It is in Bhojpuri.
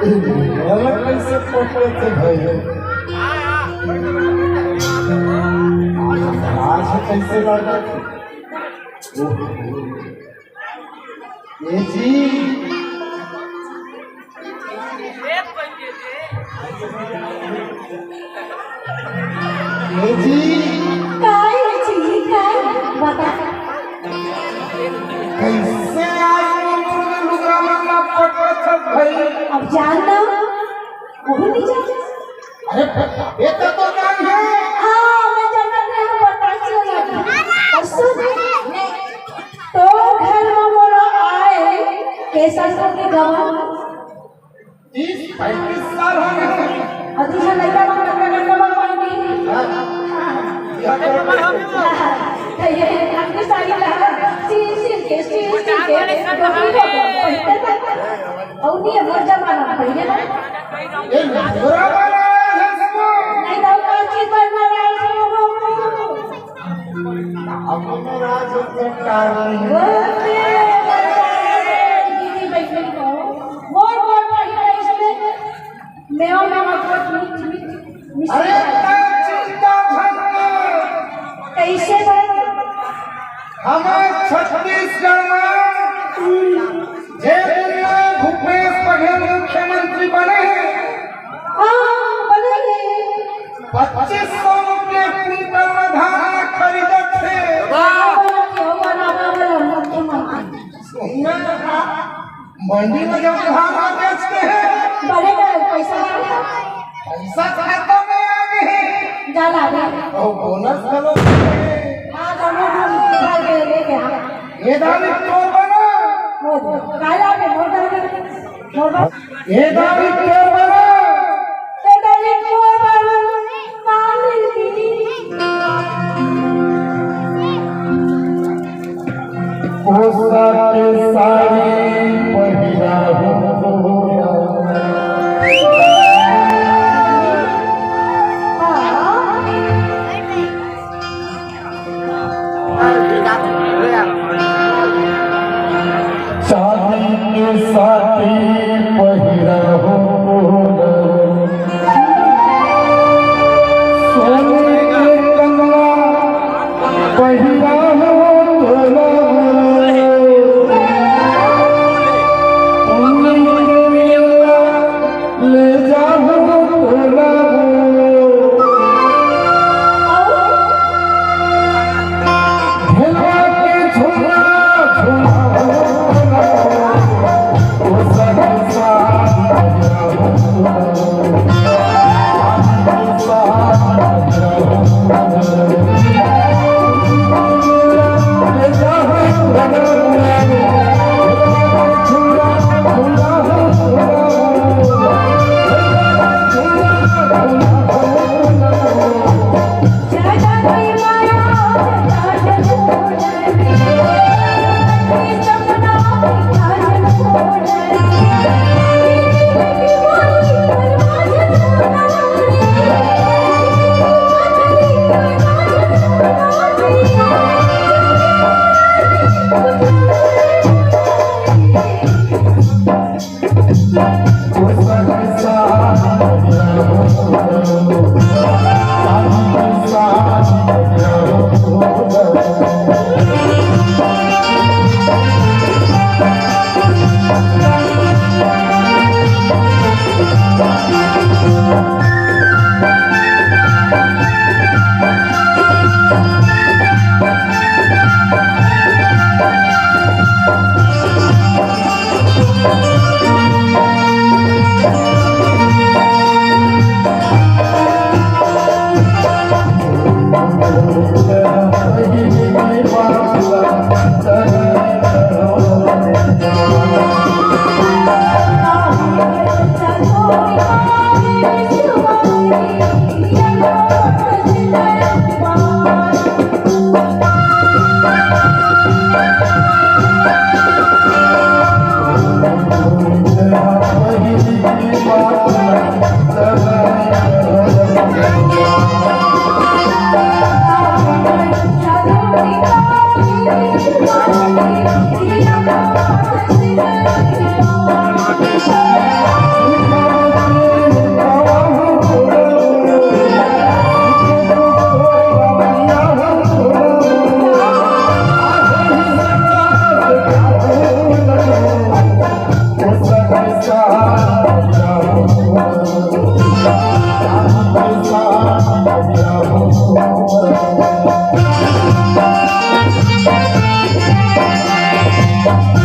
कैसे पकड़ते भाई आज कैसे लड़का ये जी काय बता कैसे अब जानना वो नहीं जानते। अरे बेटा तो जान है। हाँ मैं जानता नहीं बता चला और सुन तो घर में मोरा आए कैसा के गवा 30-35 साल हो गए अधिक लड़का का गवा पाएंगे ये आपके सारी लगा सील के और नहीं मर जमाना पहले ना ये बुरा वाला है सब नहीं तो का चीज करना है अब राज के कारण दीदी बैठे को मोर पहले इसमें मैं अरे चिंता भंग कैसे हमारे छत्तीसगढ़ में भूपेश बघेल मुख्यमंत्री बने हैं। 2500 रुपये क्विंटल में धान खरीदे थे। मंडी में जब धान बेचते हैं पैसा खाता में आ गए और बोनस करो ये दावी चोर बनो ये दावी चोर बनो साड़ी पहिरा शादी के साथी पहिरा हो सोने के कंगना पहिरा हो Thank you.